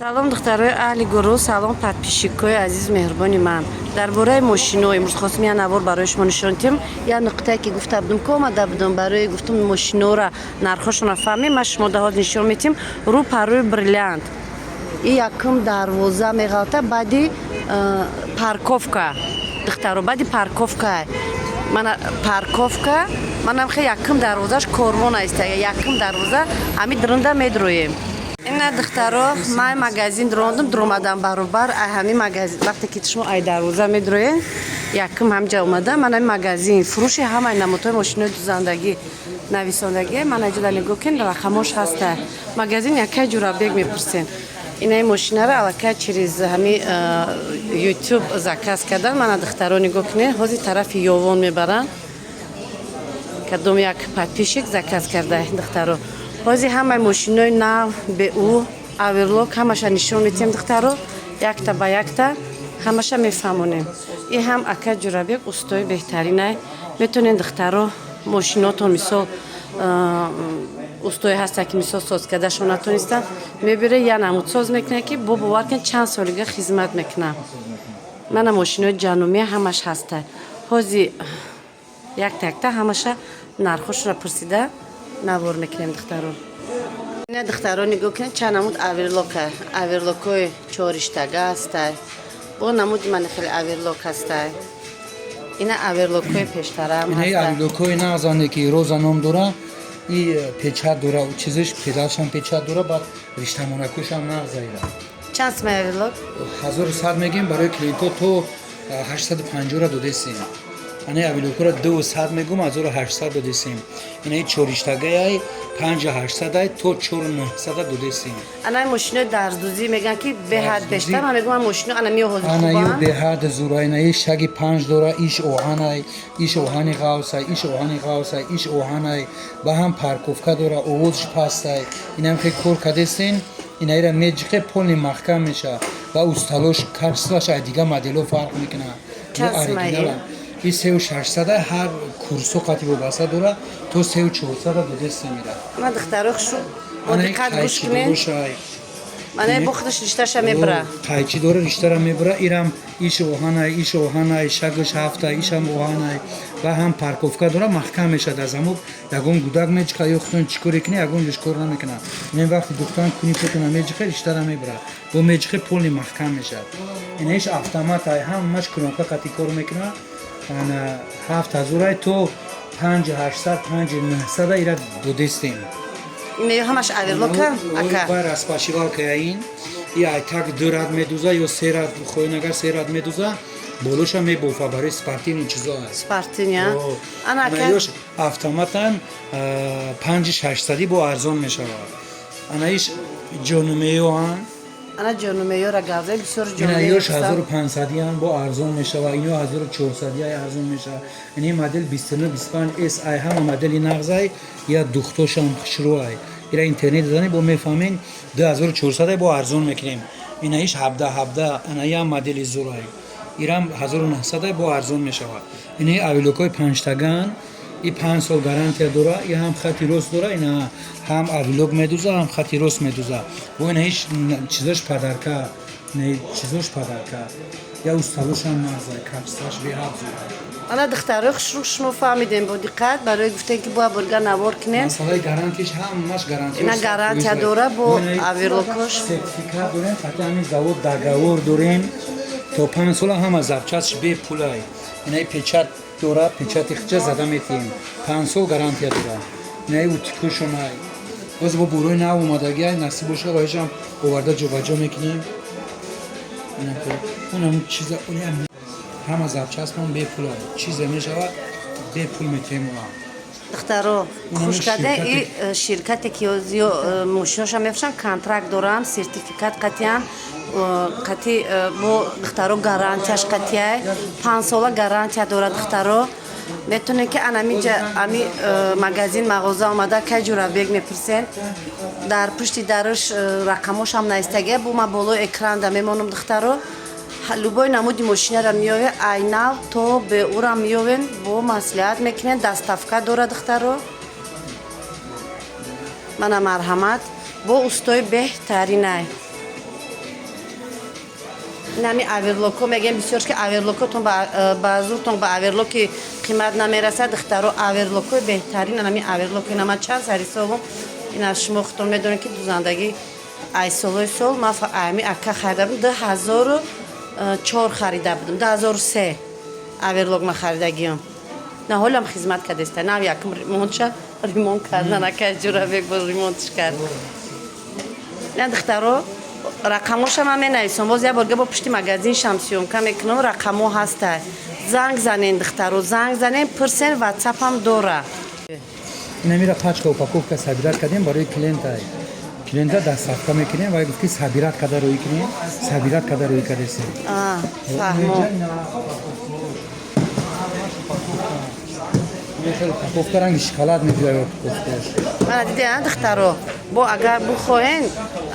салом духтарои аҳли гурӯҳ, салом подписчикои азиз меҳрубони ман. Дар бораи мошино имрӯз хостем як навор барои шумо нишон диҳем. Як нуқтае ки гуфта будам ки омада будам барои гуфтум мошинора нархошона фаҳмем, ма шумо даҳоз нишон медиҳем. Рӯ бриллиант и якум дарвоза меғалта баъди парковка духтаро баъди парковка парковка манам хе якум дарвозаш корвон аст. Якум дарвоза ами дурунда медроем. Ина духтаро май магазин дрондум дромадам баробар ҳами магазин вақте ки шумо ай дарвоза медроем якум ҳамҷа омада ман ами магазин фурӯши ҳамаи намудҳои мошинои дузандагӣ нависондагӣ ман аҷола нигоҳ кин рақамош ҳаста. Магазин якай ҷура бег мепурсен. Инаи мошинара аллакай через ҳами YouTube заказ кардан ман духтаро нигоҳ кине ҳозир тарафи ёвон мебаранд. Кадом як подписчик заказ карда духтаро. ҳозир ҳамаи мошинои нав БУ аверлок ҳамаша нишон медиҳем духтаро якта ба якта ҳамаша мефаҳмонем. И ҳам ака ҷурабек устои беҳтаринай метонем духтаро мошинотон мисол устои ҳаста ки мисол соз кардашон натонистан мебире я намуд соз мекунад ки бо бовар кун чанд солига хизмат мекунам. Мана мошинои ҷанумия ҳамаш ҳаста. ҳозир якта ҳамаша нархошро пурсида навор мекунем духтаро. Ина духтаро нигоҳ кунед чанд намуд аверлока аверлокои чориштага ҳастай. Бо намуди мани хеле аверлок ҳастай. Ина аверлокои пештарам ҳастай. Ина аверлокои нағзанде ки роза ном дора и печат дора чизиш педалшам печат дора баъд риштамонакушам нағзаира. Чанд сумаи аверлок? 1100 мегем барои клиентҳо то 850 додесем. Ана аверлокора 200 мегум 1800 додесем. Ина чориштагай 5800 то 4900 додесем. Ана мошинои дарздузӣ меган ки беҳад бештар ман мегум мошино ана миё ҳозир ана ё хубан. беҳад зурайна шаги 5 дора иш оҳанай иш оҳани ғавсай иш оҳани ғавсай иш оҳанай ба ҳам парковка дора овозш пастай. Инам ки кор кадесен инаира меджиқе полни маҳкам меша ва усталош качестваш ай дига модело фарқ мекуна. И 3600 ҳар курсо қати вобаста дора то 3400 додесем мира. Ана духтаро хушу бо диққат гӯш кунед. Мана бо худаш ришташа мебра. Қайчи дора риштара мебра ирам иш оҳанай шагаш ҳафта ишам оҳанай ва ҳам парковка дора маҳкам мешад аз амук ягон гудак меҷиқа ё хутон чикоре кини ягон ҷош кор намекуна. Мен вақти духтан куни потуна меҷиқа риштара мебра бо меҷиқи полни маҳкам мешад. Ина иш автомат ай ҳамаш кнопка қати кор мекуна. Ана 7000 то 5800 5900 ира додестем. Ина ҳамаш аверлока ака. Ва распашивалка ин и ай так 2 рад медуза ё 3 рад хоин агар 3 рад медуза болоша мебофа барои спортивни чизо аст. Спортивния. Ана ака. Ёш автоматан 5600 бо арзон мешавад. Ана иш ҷонумеёан ана ҷонумеёра гавза бисёр ҷонумеё. Ина ёш 1500 ан бо арзон мешавад. Ино 1400 ай арзон мешавад. Ини модел 2925 S ай ҳама модели нағзай я духтошам хушруай. Ира интернет дадани бо мефаҳмем 2400 бо арзон мекунем. Ина иш 17 ана я модели зурай. Ирам 1900 бо арзон мешавад. Ини авелокои 5 таган и 5 сол гарантия дора и ҳам хати рост дора ина ҳам авелок медуза ҳам хати рост медуза. Бо ина иш чизош падарка не чизош падарка я усталошам назай качестваш беҳад зурай. Ана духтаро хушрӯ шумо фаҳмидем бо диққат барои гуфтем ки бояд бурга навор кунем. Масъалаи гарантияш ҳамаш гарантия. Ина гарантия дора бо аверлокош. Сертификат дорем, хати ҳамин завод договор дорем. То 5 сола ҳама запчастш бепулай. Ина печат дора, печати хича зада метиҳем. 5 сол гарантия дора. Ина утикушонай. Боз бо бурои нав омадагӣ насиб боша ваҳишам оварда ҷобаҷо мекунем. Ина ко онам чиза онам ҳама запчастмон бепулай. Чизе мешавад бепул метиҳем ва. Духтаро хуш карда и ширкате ки ё мошиноша мефурӯшанд контракт дорам, сертификат қатиан қати бо духтаро гарантияш қатияй 5 сола гарантия дорад духтаро. Метонем ки анамиҷа ами магазин мағоза омада кай ҷура бег мепурсен. Дар пушти дарош рақамошам наистагия бо ма болои экранда мемонам духтаро. любой намуди мошинара миёве айнав то беура миёвен бо маслиҳат мекунем доставка дорад духтаро. мана марҳамат бо устои беҳтаринай нами аверлоко мегем бисёр ки аверлокотон ба зуртон ба аверлоки қимат намерасад духтаро аверлоко беҳтарин нами аверлоки нама чанд сарисовум ина шумо худтон медонед ки дузандаги ай солои сол ма ами ака харида будам 2004 харида будам 2003 аверлок ма харидагиам на ҳолам хизмат кардеста нав якм ремонтша ремонт кардан ака ҷурабек бо ремонтш кард ина духтаро рақамошам ҳам менависам боз як борга бо пушти магазин шам сёмка мекунам рақамо ҳаста занг занен духтаро занг занен пурсен ватсапам дора инамира пачка упаковка сабират кардем барои клиента дастрафта мекунем ва гуфти сабират када рӯй кунем сабират када рӯй кардесем фаҳмо упаковка ранги шоколад медиёд упаковкаш мана дидеан духтаро бо агар бухоҳен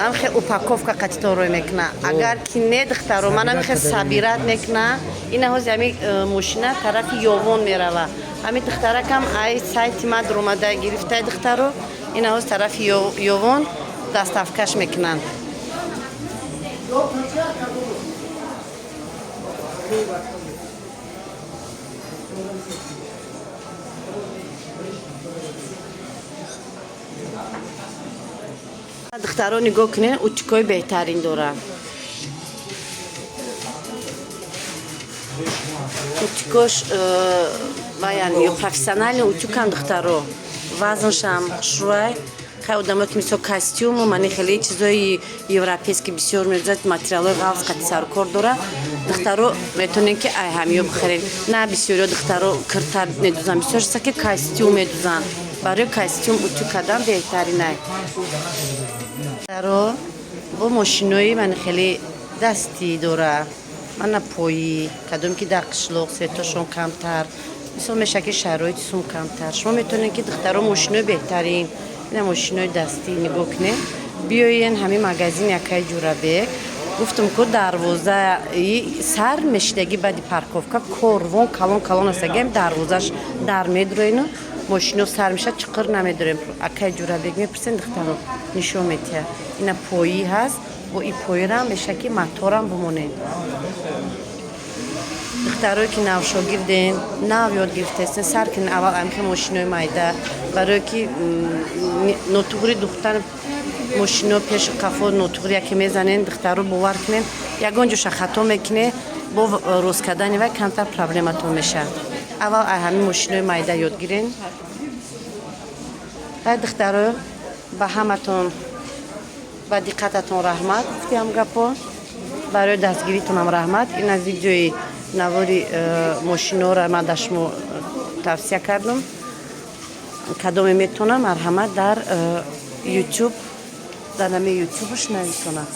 ам хе упаковка қатитон рӯй мекуна агар ки не духтаро манам хе сабират мекуна ина ҳози ҳами мошина тарафи ёвон мерава ҳами духтаракам ай сайти ма дуромада гирифтай духтаро ина ҳоз тарафи ёвон дастафкаш мекунанд духтаро нигоҳ кунед утюкҳои беҳтарин дорад утюкош баян ё профессиональный утюкам духтаро вазншам хушрӯй хай одамое ки мисол костюму мани хеле чизои европейский бисёр мезад материалои ғафз қати сарукор дора духтаро метонем ки ай ҳамиё бихарем на бисёриё духтаро киртар медузан бисёрса ки костюм медузан барои костюм утюк кардан беҳтаринай духтаро бо мошинои мани хеле дастӣ дора мана поӣ кадом ки дар қишлоқ светошон камтар мисол мешаки шароити сум камтар шумо метонед ки духтаро мошинои беҳтарин ина мошинои дастӣ нигоҳ кунед биёен ҳамин магазин якай ҷурабек гуфтам ку дарвозаи сар мешидаги баъди парковка корвон калон калон астагиам дарвозаш дар медроину мошино сар мешад чиқир намедорем акай ҷурабек мепурсен духтаро нишон метиҳад ина поӣ ҳаст бо и поирам мешаки маторам бимонед духтарое ки навшогирден нав ёд гирифтаестен сар кунед аввал амки мошинои майда барое ки нотуғри духтар мошино пеши қафо нотуғри яке мезанен духтаро бовар кунед ягон ҷоша хато мекунед бо рост кардани вай камтар проблематон мешад аввал ҳамин мошинои майда ёд гирен ай духтаро ба ҳаматон ба диққататон раҳмат гуфтиам гапо барои дастгиритонам раҳмат ин аз видеои навори мошинора ман дар шумо тавсия кардам кадоме метонам марҳамат дар ютуб дар нами ютубаш нависонам